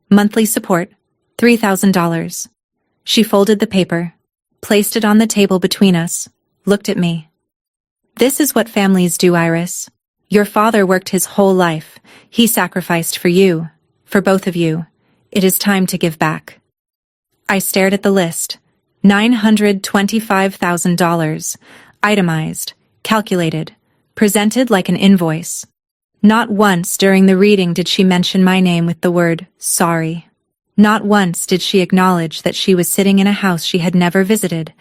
Monthly support, $3,000. She folded the paper, placed it on the table between us, looked at me. This is what families do, Iris. Your father worked his whole life. He sacrificed for you, for both of you. It is time to give back. I stared at the list. $925,000. Itemized, calculated, presented like an invoice. Not once during the reading did she mention my name with the word, sorry. Not once did she acknowledge that she was sitting in a house she had never visited,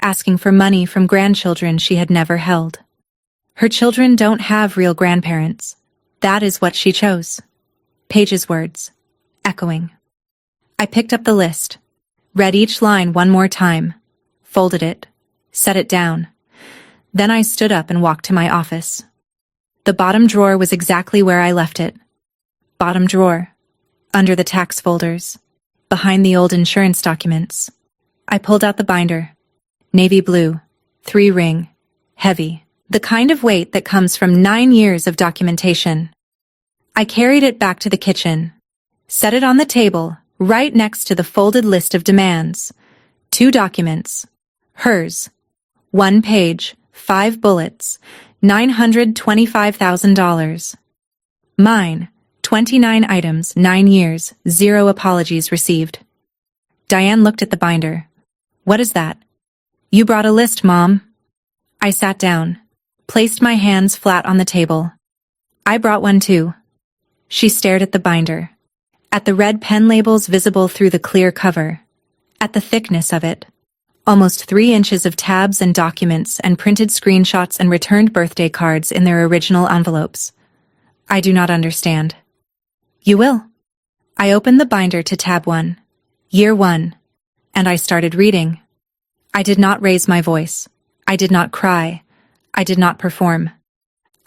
asking for money from grandchildren she had never held. Her children don't have real grandparents. That is what she chose. Paige's words, echoing. I picked up the list, read each line one more time, folded it, set it down. Then I stood up and walked to my office. The bottom drawer was exactly where I left it. Bottom drawer, under the tax folders, behind the old insurance documents. I pulled out the binder. Navy blue, 3-ring, heavy, the kind of weight that comes from 9 years of documentation. I carried it back to the kitchen, set it on the table, right next to the folded list of demands. 2 documents. Hers. 1 page, 5 bullets, $925,000. Mine. 29 items, 9 years, 0 apologies received. Diane looked at the binder. What is that? You brought a list, Mom. I sat down, placed my hands flat on the table. I brought one too. She stared at the binder, at the red pen labels visible through the clear cover, at the thickness of it. Almost 3 inches of tabs and documents and printed screenshots and returned birthday cards in their original envelopes. I do not understand. You will. I opened the binder to tab 1, year 1, and I started reading. I did not raise my voice. I did not cry. I did not perform.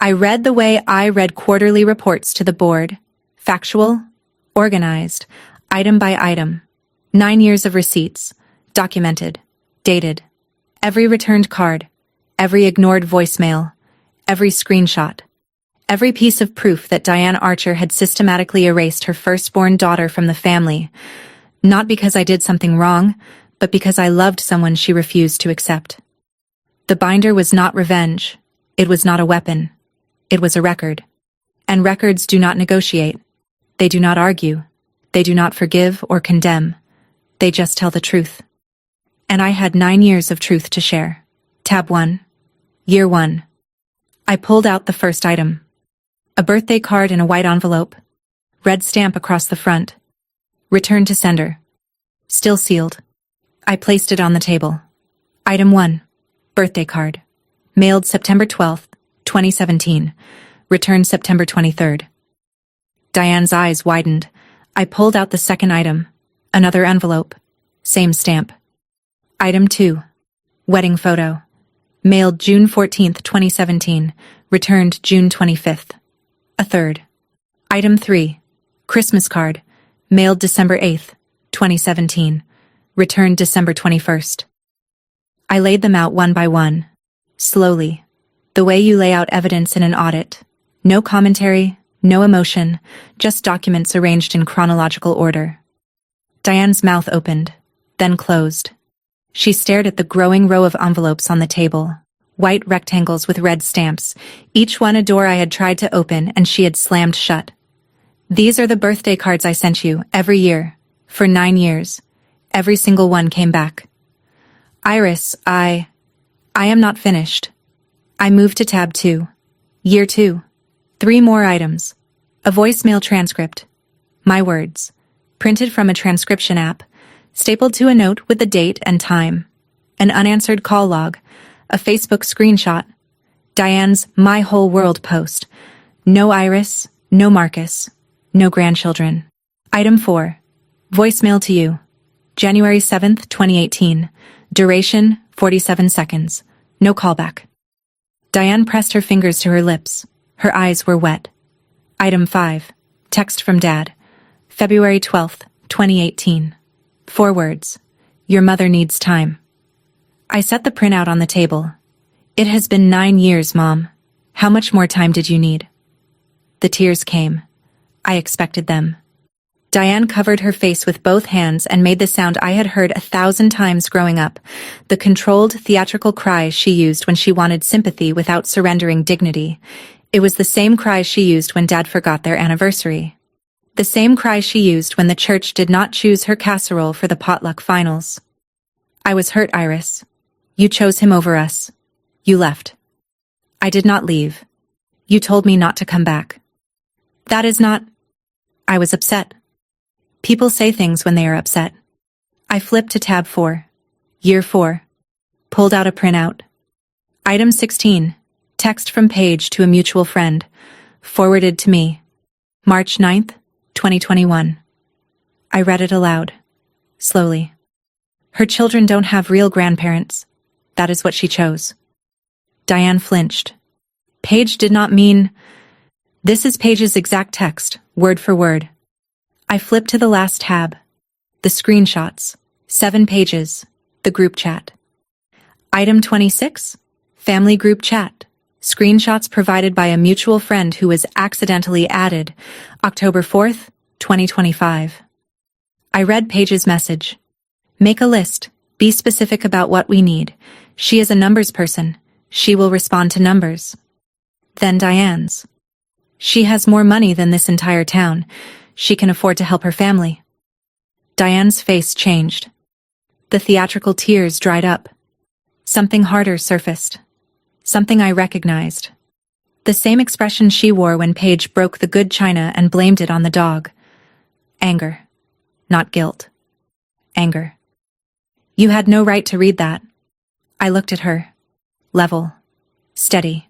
I read the way I read quarterly reports to the board, factual, organized, item by item, 9 years of receipts, documented, dated, every returned card, every ignored voicemail, every screenshot, every piece of proof that Diane Archer had systematically erased her firstborn daughter from the family, not because I did something wrong, but because I loved someone she refused to accept. The binder was not revenge. It was not a weapon. It was a record. And records do not negotiate. They do not argue. They do not forgive or condemn. They just tell the truth. And I had 9 years of truth to share. Tab 1. Year 1. I pulled out the first item. A birthday card in a white envelope. Red stamp across the front. Return to sender. Still sealed. I placed it on the table. Item 1. Birthday card. Mailed September 12th, 2017. Returned September 23rd. Diane's eyes widened. I pulled out the second item. Another envelope. Same stamp. Item 2. Wedding photo. Mailed June 14th, 2017. Returned June 25th. A third. Item 3. Christmas card. Mailed December 8th, 2017. Returned December 21st. I laid them out one by one. Slowly. The way you lay out evidence in an audit. No commentary, no emotion, just documents arranged in chronological order. Diane's mouth opened, then closed. She stared at the growing row of envelopes on the table. White rectangles with red stamps, each one a door I had tried to open and she had slammed shut. These are the birthday cards I sent you, every year, for 9 years. Every single one came back. Iris, I am not finished. I moved to tab 2. Year 2. 3 more items. A voicemail transcript. My words. Printed from a transcription app. Stapled to a note with the date and time. An unanswered call log. A Facebook screenshot. Diane's My Whole World post. No Iris, no Marcus, no grandchildren. Item 4. Voicemail to you. January 7th, 2018. Duration, 47 seconds. No callback. Diane pressed her fingers to her lips. Her eyes were wet. Item 5. Text from Dad. February 12th, 2018. 4 words. Your mother needs time. I set the printout on the table. It has been 9 years, Mom. How much more time did you need? The tears came. I expected them. Diane covered her face with both hands and made the sound I had heard 1,000 times growing up, the controlled, theatrical cry she used when she wanted sympathy without surrendering dignity. It was the same cry she used when Dad forgot their anniversary. The same cry she used when the church did not choose her casserole for the potluck finals. I was hurt, Iris. You chose him over us. You left. I did not leave. You told me not to come back. That is not... I was upset. People say things when they are upset. I flipped to tab 4. Year 4. Pulled out a printout. Item 16. Text from Paige to a mutual friend. Forwarded to me. March 9th, 2021. I read it aloud. Slowly. Her children don't have real grandparents. That is what she chose. Diane flinched. Paige did not mean... This is Paige's exact text, word for word. I flipped to the last tab. The screenshots. 7 pages. The group chat. Item 26. Family group chat. Screenshots provided by a mutual friend who was accidentally added. October 4th, 2025. I read Paige's message. Make a list, Be specific about what we need. She is a numbers person. She will respond to numbers. Then Diane's. She has more money than this entire town. She can afford to help her family. Diane's face changed. The theatrical tears dried up. Something harder surfaced. Something I recognized. The same expression she wore when Paige broke the good china and blamed it on the dog. Anger. Not guilt. Anger. You had no right to read that. I looked at her. Level. Steady.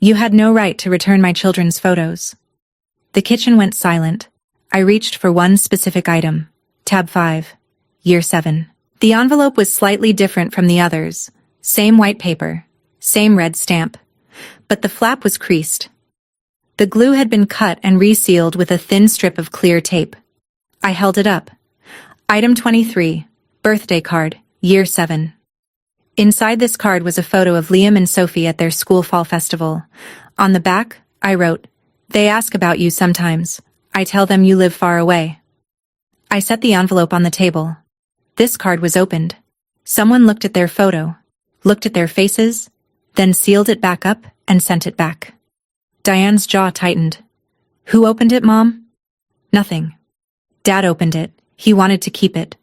You had no right to return my children's photos. The kitchen went silent. I reached for one specific item. Tab 5. Year 7. The envelope was slightly different from the others. Same white paper. Same red stamp. But the flap was creased. The glue had been cut and resealed with a thin strip of clear tape. I held it up. Item 23. Birthday card. Year 7. Inside this card was a photo of Liam and Sophie at their school fall festival. On the back, I wrote, "They ask about you sometimes. I tell them you live far away." I set the envelope on the table. This card was opened. Someone looked at their photo, looked at their faces, then sealed it back up and sent it back. Diane's jaw tightened. Who opened it, Mom? Nothing. Dad opened it. He wanted to keep it,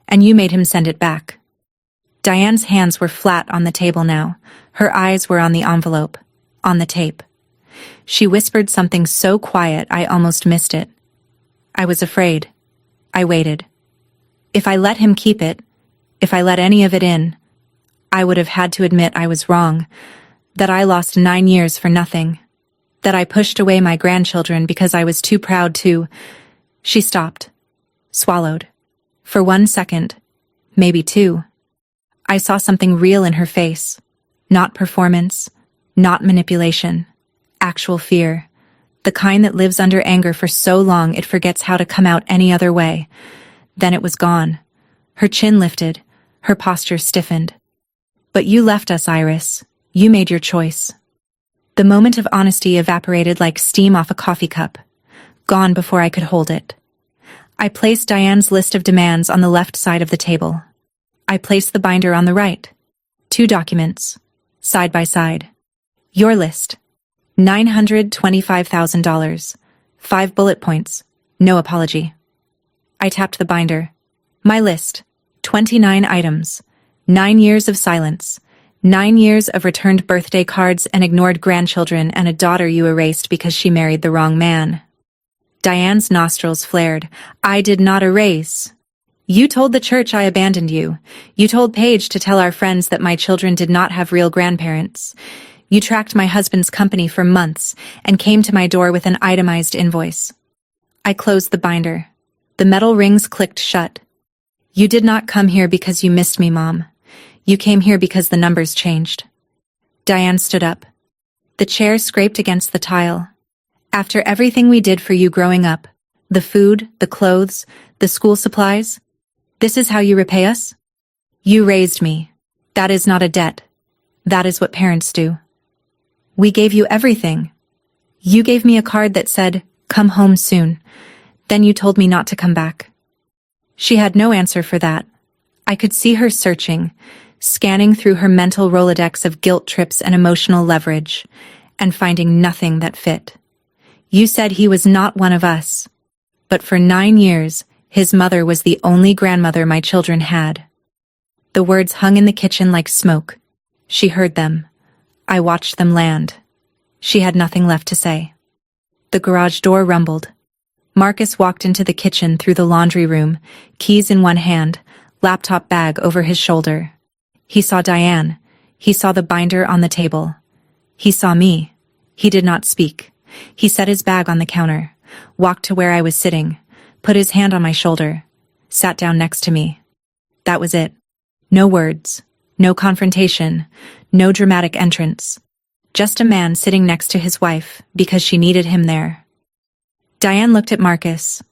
and you made him send it back. Diane's hands were flat on the table now. Her eyes were on the envelope, on the tape. She whispered something so quiet I almost missed it. I was afraid. I waited. If I let him keep it, if I let any of it in, I would have had to admit I was wrong, that I lost 9 years for nothing, that I pushed away my grandchildren because I was too proud to. She stopped, swallowed. For 1 second, maybe 2. I saw something real in her face. Not performance, not manipulation, actual fear. The kind that lives under anger for so long it forgets how to come out any other way. Then it was gone. Her chin lifted, her posture stiffened. But you left us, Iris. You made your choice. The moment of honesty evaporated like steam off a coffee cup, gone before I could hold it. I placed Diane's list of demands on the left side of the table. I placed the binder on the right. 2 documents, side by side. Your list. $925,000. 5 bullet points. No apology. I tapped the binder. My list. 29 items. 9 years of silence. 9 years of returned birthday cards and ignored grandchildren and a daughter you erased because she married the wrong man. Diane's nostrils flared. I did not erase. You told the church I abandoned you. You told Paige to tell our friends that my children did not have real grandparents. You tracked my husband's company for months and came to my door with an itemized invoice. I closed the binder. The metal rings clicked shut. You did not come here because you missed me, Mom. You came here because the numbers changed. Diane stood up. The chair scraped against the tile. After everything we did for you growing up, the food, the clothes, the school supplies, this is how you repay us? You raised me. That is not a debt. That is what parents do. We gave you everything. You gave me a card that said, "Come home soon." Then you told me not to come back. She had no answer for that. I could see her searching, scanning through her mental Rolodex of guilt trips and emotional leverage, and finding nothing that fit. You said he was not one of us. But for 9 years, his mother was the only grandmother my children had. The words hung in the kitchen like smoke. She heard them. I watched them land. She had nothing left to say. The garage door rumbled. Marcus walked into the kitchen through the laundry room, keys in one hand, laptop bag over his shoulder. He saw Diane. He saw the binder on the table. He saw me. He did not speak. He set his bag on the counter, walked to where I was sitting, put his hand on my shoulder, sat down next to me. That was it. No words, no confrontation, no dramatic entrance. Just a man sitting next to his wife because she needed him there. Diane looked at Marcus,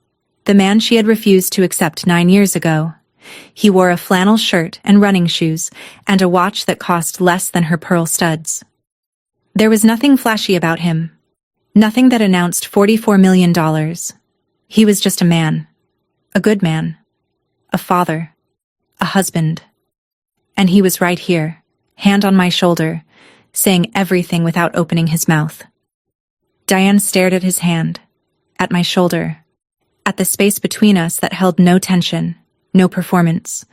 the man she had refused to accept 9 years ago. He wore a flannel shirt and running shoes and a watch that cost less than her pearl studs. There was nothing flashy about him. Nothing that announced $44 million. He was just a man. A good man. A father. A husband. And he was right here, hand on my shoulder, saying everything without opening his mouth. Diane stared at his hand, at my shoulder, at the space between us that held no tension, no performance,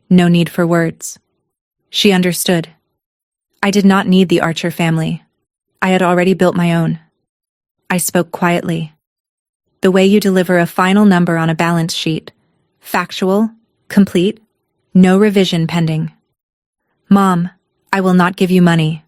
no need for words. She understood. I did not need the Archer family. I had already built my own. I spoke quietly. The way you deliver a final number on a balance sheet. Factual, complete, no revision pending. Mom, I will not give you money.